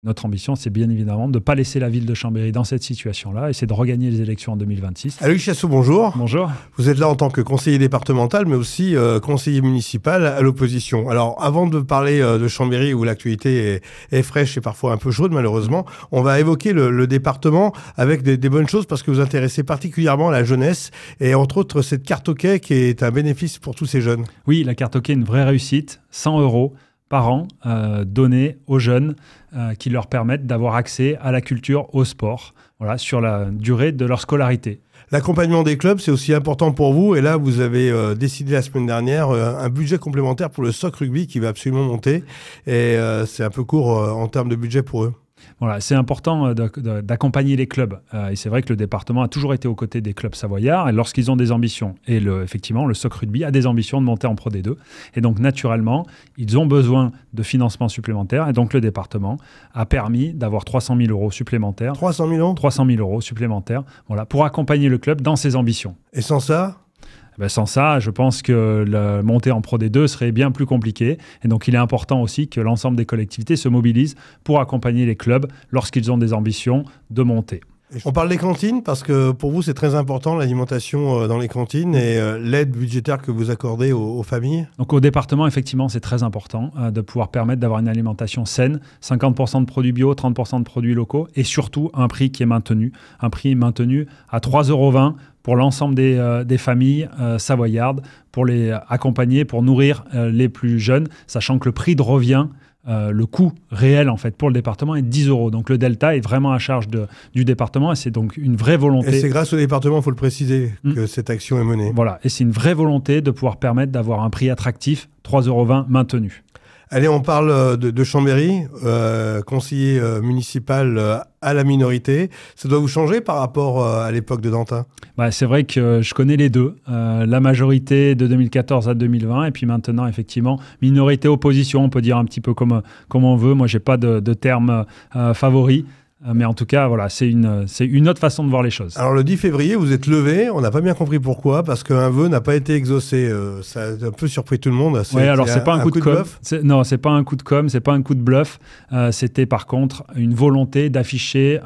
Notre ambition, c'est bien évidemment de ne pas laisser la ville de Chambéry dans cette situation-là et c'est de regagner les élections en 2026. Aloïs Chassot, bonjour. Bonjour. Vous êtes là en tant que conseiller départemental, mais aussi conseiller municipal à l'opposition. Alors, avant de parler de Chambéry, où l'actualité est fraîche et parfois un peu chaude, malheureusement, on va évoquer le département avec des bonnes choses parce que vous intéressez particulièrement à la jeunesse et entre autres cette carte OK qui est un bénéfice pour tous ces jeunes. Oui, la carte OK est une vraie réussite, 100 € par an donnés aux jeunes qui leur permettent d'avoir accès à la culture, au sport, voilà, sur la durée de leur scolarité. L'accompagnement des clubs, c'est aussi important pour vous. Et là, vous avez décidé la semaine dernière un budget complémentaire pour le SOC Rugby qui va absolument monter. Et c'est un peu court en termes de budget pour eux. Voilà, c'est important d'accompagner les clubs. Et c'est vrai que le département a toujours été aux côtés des clubs savoyards. Et lorsqu'ils ont des ambitions, et effectivement, le SOC Rugby a des ambitions de monter en Pro D2. Et donc, naturellement, ils ont besoin de financement supplémentaire. Et donc, le département a permis d'avoir 300 000 € supplémentaires. 300 000 €? 300 000 € supplémentaires, voilà, pour accompagner le club dans ses ambitions. Et sans ça ? Sans ça, je pense que la montée en Pro D2 serait bien plus compliquée. Et donc, il est important aussi que l'ensemble des collectivités se mobilisent pour accompagner les clubs lorsqu'ils ont des ambitions de montée. On parle des cantines parce que pour vous, c'est très important l'alimentation dans les cantines et l'aide budgétaire que vous accordez aux familles. Donc au département, effectivement, c'est très important de pouvoir permettre d'avoir une alimentation saine, 50% de produits bio, 30% de produits locaux et surtout un prix qui est maintenu, un prix maintenu à 3,20 € pour l'ensemble des familles savoyardes, pour les accompagner, pour nourrir les plus jeunes, sachant que le prix de revient le coût réel en fait pour le département est 10 €. Donc le delta est vraiment à charge du département et c'est donc une vraie volonté. Et c'est grâce au département, il faut le préciser, que cette action est menée. Voilà, et c'est une vraie volonté de pouvoir permettre d'avoir un prix attractif, 3,20 € maintenu. Allez, on parle de Chambéry, conseiller municipal à la minorité. Ça doit vous changer par rapport à l'époque de Dantin ? C'est vrai que je connais les deux. La majorité de 2014 à 2020 et puis maintenant, effectivement, minorité opposition, on peut dire un petit peu comme on veut. Moi, je n'ai pas de terme favori. Mais en tout cas, voilà, c'est une autre façon de voir les choses. Alors le 10 février, vous êtes levé, on n'a pas bien compris pourquoi, parce qu'un vœu n'a pas été exaucé. Ça a un peu surpris tout le monde. Oui, alors c'est pas un coup de com'. Non, c'est pas un coup de com', c'est pas un coup de bluff. C'était par contre une volonté d'afficher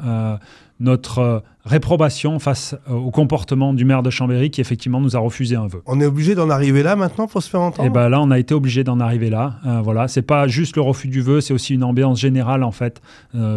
notre réprobation face au comportement du maire de Chambéry qui effectivement nous a refusé un vœu. On est obligé d'en arriver là maintenant pour se faire entendre ? Et là, on a été obligé d'en arriver là. Voilà, c'est pas juste le refus du vœu, c'est aussi une ambiance générale en fait.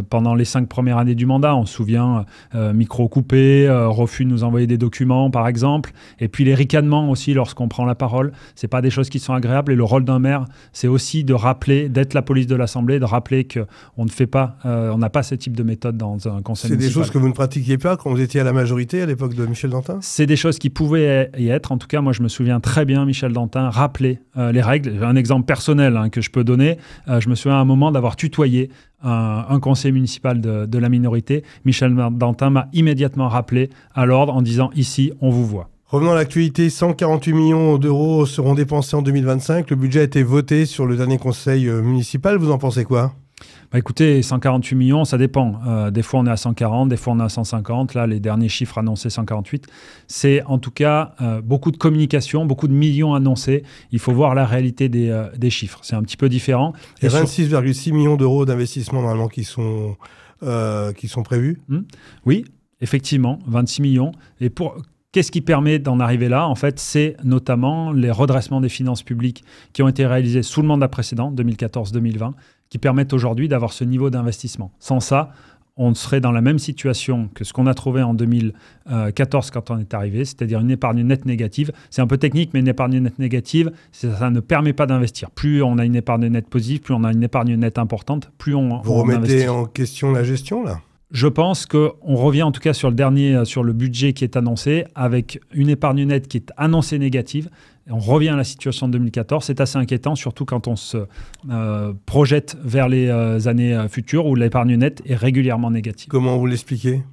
Pendant les 5 premières années du mandat, on se souvient micro coupé, refus de nous envoyer des documents par exemple, et puis les ricanements aussi lorsqu'on prend la parole. C'est pas des choses qui sont agréables. Et le rôle d'un maire, c'est aussi de rappeler, d'être la police de l'Assemblée, de rappeler que on ne fait pas, on n'a pas ce type de méthode dans un conseil municipal. C'est des choses que vous ne pratiquiez pas quand vous étiez à la majorité à l'époque de Michel Dantin ? C'est des choses qui pouvaient y être. En tout cas, moi, je me souviens très bien, Michel Dantin rappeler les règles. Un exemple personnel que je peux donner. Je me souviens à un moment d'avoir tutoyé un conseiller municipal de la minorité. Michel Dantin m'a immédiatement rappelé à l'ordre en disant « Ici, on vous voit ». Revenons à l'actualité, 148 millions d'euros seront dépensés en 2025. Le budget a été voté sur le dernier conseil municipal. Vous en pensez quoi ? Écoutez, 148 millions, ça dépend. Des fois, on est à 140, des fois, on est à 150. Là, les derniers chiffres annoncés, 148. C'est en tout cas beaucoup de communication, beaucoup de millions annoncés. Il faut voir la réalité des chiffres. C'est un petit peu différent. Il y a 26,6 millions d'euros d'investissement normalement qui sont prévus. Oui, effectivement, 26 millions. Et qu'est-ce qui permet d'en arriver là ? En fait, c'est notamment les redressements des finances publiques qui ont été réalisés sous le mandat précédent, 2014-2020, qui permettent aujourd'hui d'avoir ce niveau d'investissement. Sans ça, on serait dans la même situation que ce qu'on a trouvé en 2014 quand on est arrivé, c'est-à-dire une épargne nette négative. C'est un peu technique, mais une épargne nette négative, ça ne permet pas d'investir. Plus on a une épargne nette positive, plus on a une épargne nette importante, plus on investit. Vous remettez en question la gestion, là ? Je pense qu'on revient en tout cas sur le budget qui est annoncé, avec une épargne nette qui est annoncée négative. On revient à la situation de 2014. C'est assez inquiétant, surtout quand on se projette vers les années futures où l'épargne nette est régulièrement négative. Comment vous l'expliquez ?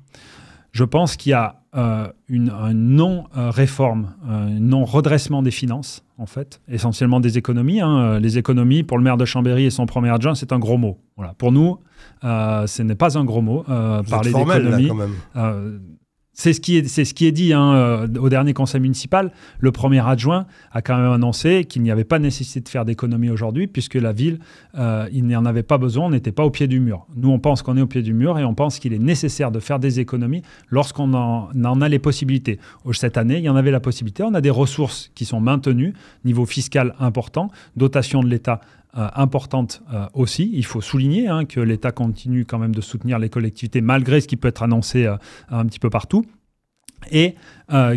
Je pense qu'il y a un non-réforme, un non-redressement des finances, en fait, essentiellement des économies. Les économies, pour le maire de Chambéry et son premier adjoint, c'est un gros mot. Voilà. Pour nous, ce n'est pas un gros mot. Parler d'économie, là, quand même. C'est ce qui est dit au dernier conseil municipal. Le premier adjoint a quand même annoncé qu'il n'y avait pas nécessité de faire d'économie aujourd'hui puisque la ville, il n'y en avait pas besoin, on n'était pas au pied du mur. Nous, on pense qu'on est au pied du mur et on pense qu'il est nécessaire de faire des économies lorsqu'on en a les possibilités. Cette année, il y en avait la possibilité. On a des ressources qui sont maintenues, niveau fiscal important, dotation de l'État importante aussi. Il faut souligner que l'État continue quand même de soutenir les collectivités malgré ce qui peut être annoncé un petit peu partout et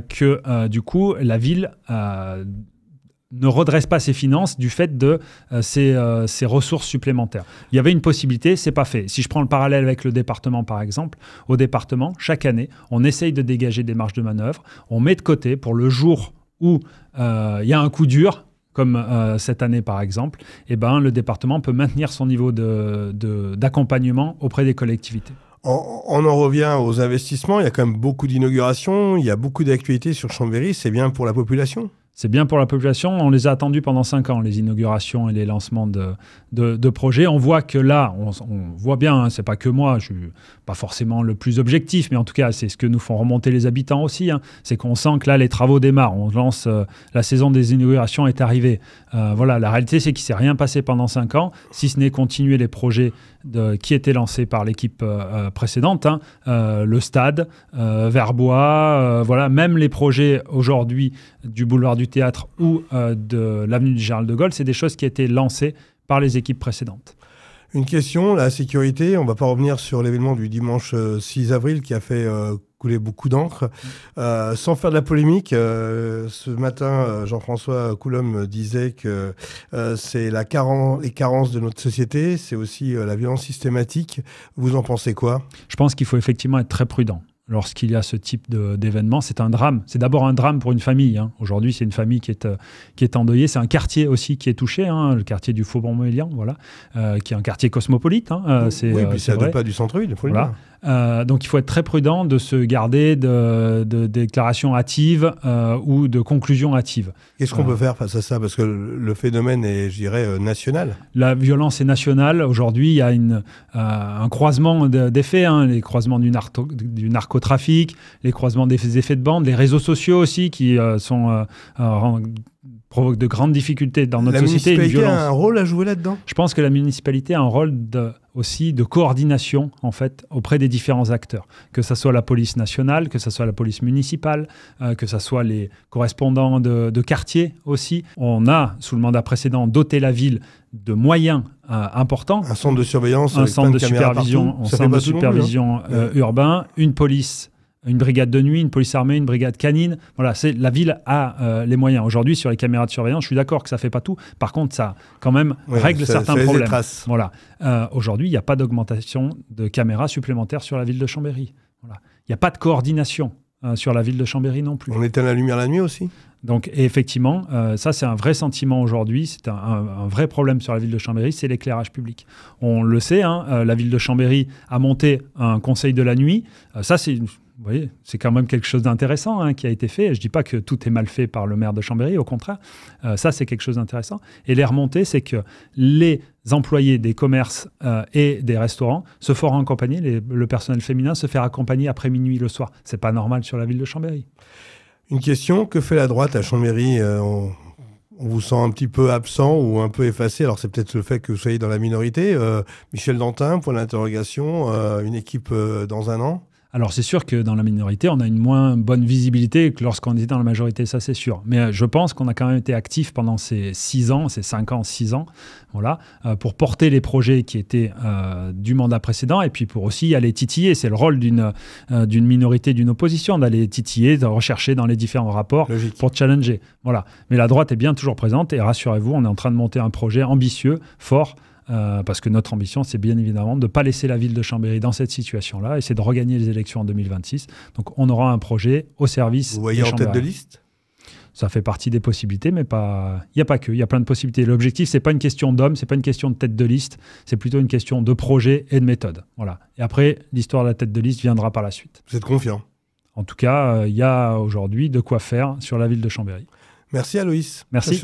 que du coup la ville ne redresse pas ses finances du fait de ses ressources supplémentaires. Il y avait une possibilité, c'est pas fait. Si je prends le parallèle avec le département par exemple, au département, chaque année, on essaye de dégager des marges de manœuvre, on met de côté pour le jour où il y a un coup dur, comme cette année par exemple, le département peut maintenir son niveau d'accompagnement auprès des collectivités. On en revient aux investissements, il y a quand même beaucoup d'inaugurations, il y a beaucoup d'actualités sur Chambéry, c'est bien pour la population ? C'est bien pour la population. On les a attendus pendant 5 ans, les inaugurations et les lancements de projets. On voit que là, on voit bien, c'est pas que moi, je suis pas forcément le plus objectif, mais en tout cas, c'est ce que nous font remonter les habitants aussi. C'est qu'on sent que là, les travaux démarrent. On lance, la saison des inaugurations est arrivée. Voilà, la réalité, c'est qu'il ne s'est rien passé pendant 5 ans, si ce n'est continuer les projets qui étaient lancés par l'équipe précédente. Le stade, Verbois, voilà, même les projets aujourd'hui du boulevard du Théâtre ou de l'avenue du Général de Gaulle, c'est des choses qui ont été lancées par les équipes précédentes. Une question, la sécurité, on ne va pas revenir sur l'événement du dimanche 6 avril qui a fait couler beaucoup d'encre. Sans faire de la polémique, ce matin, Jean-François Coulombe disait que c'est les carences de notre société, c'est aussi la violence systématique. Vous en pensez quoi ? Je pense qu'il faut effectivement être très prudent. Lorsqu'il y a ce type d'événement, c'est un drame. C'est d'abord un drame pour une famille. Aujourd'hui, c'est une famille qui est endeuillée. C'est un quartier aussi qui est touché, le quartier du Faubourg-Montbéliard, voilà, qui est un quartier cosmopolite. Oui, puis ça ne date pas du centre-ville, il faut le dire. Donc il faut être très prudent de se garder de déclarations hâtives ou de conclusions hâtives. Qu'est-ce qu'on peut faire face à ça ? Parce que le phénomène est, je dirais, national. La violence est nationale. Aujourd'hui, il y a un croisement d'effets, les croisements du narcotrafic, les croisements des effets de bande, les réseaux sociaux aussi qui provoquent de grandes difficultés dans notre société. La municipalité a un rôle à jouer là-dedans ? Je pense que la municipalité a un rôle aussi de coordination en fait, auprès des différents acteurs, que ce soit la police nationale, que ce soit la police municipale, que ce soit les correspondants de quartier aussi. On a, sous le mandat précédent, doté la ville de moyens importants. Un centre de surveillance, un centre de supervision, urbain, une police, une brigade de nuit, une police armée, une brigade canine. Voilà, la ville a les moyens. Aujourd'hui, sur les caméras de surveillance, je suis d'accord que ça ne fait pas tout. Par contre, ça quand même règle certains problèmes. Voilà. Aujourd'hui, il n'y a pas d'augmentation de caméras supplémentaires sur la ville de Chambéry. Voilà. Il n'y a pas de coordination sur la ville de Chambéry non plus. On éteint la lumière la nuit aussi ? Donc, et effectivement, ça c'est un vrai sentiment aujourd'hui, c'est un vrai problème sur la ville de Chambéry, c'est l'éclairage public. On le sait, la ville de Chambéry a monté un conseil de la nuit. Ça vous voyez, c'est quand même quelque chose d'intéressant qui a été fait. Je ne dis pas que tout est mal fait par le maire de Chambéry, au contraire. Ça, c'est quelque chose d'intéressant. Et les remontées, c'est que les employés des commerces et des restaurants se font accompagner, le personnel féminin se fait accompagner après minuit le soir. Ce n'est pas normal sur la ville de Chambéry. Une question, que fait la droite à Chambéry ? On vous sent un petit peu absent ou un peu effacé. Alors, c'est peut-être le fait que vous soyez dans la minorité. Michel Dantin, point d'interrogation, une équipe dans un an ? Alors, c'est sûr que dans la minorité, on a une moins bonne visibilité que lorsqu'on était dans la majorité, ça c'est sûr. Mais je pense qu'on a quand même été actifs pendant ces 6 ans, ces 5 ans, 6 ans, voilà, pour porter les projets qui étaient du mandat précédent et puis pour aussi aller titiller. C'est le rôle d'une minorité, d'une opposition, d'aller titiller, de rechercher dans les différents rapports pour challenger. Voilà. Mais la droite est bien toujours présente et rassurez-vous, on est en train de monter un projet ambitieux, fort, parce que notre ambition, c'est bien évidemment de ne pas laisser la ville de Chambéry dans cette situation-là et c'est de regagner les élections en 2026. Donc, on aura un projet au service. Vous voyez en tête de liste ? Ça fait partie des possibilités, mais il n'y a pas que. Il y a plein de possibilités. L'objectif, ce n'est pas une question d'homme, ce n'est pas une question de tête de liste, c'est plutôt une question de projet et de méthode. Voilà. Et après, l'histoire de la tête de liste viendra par la suite. Vous êtes confiant ? En tout cas, il y a aujourd'hui de quoi faire sur la ville de Chambéry. Merci Aloïs. Merci.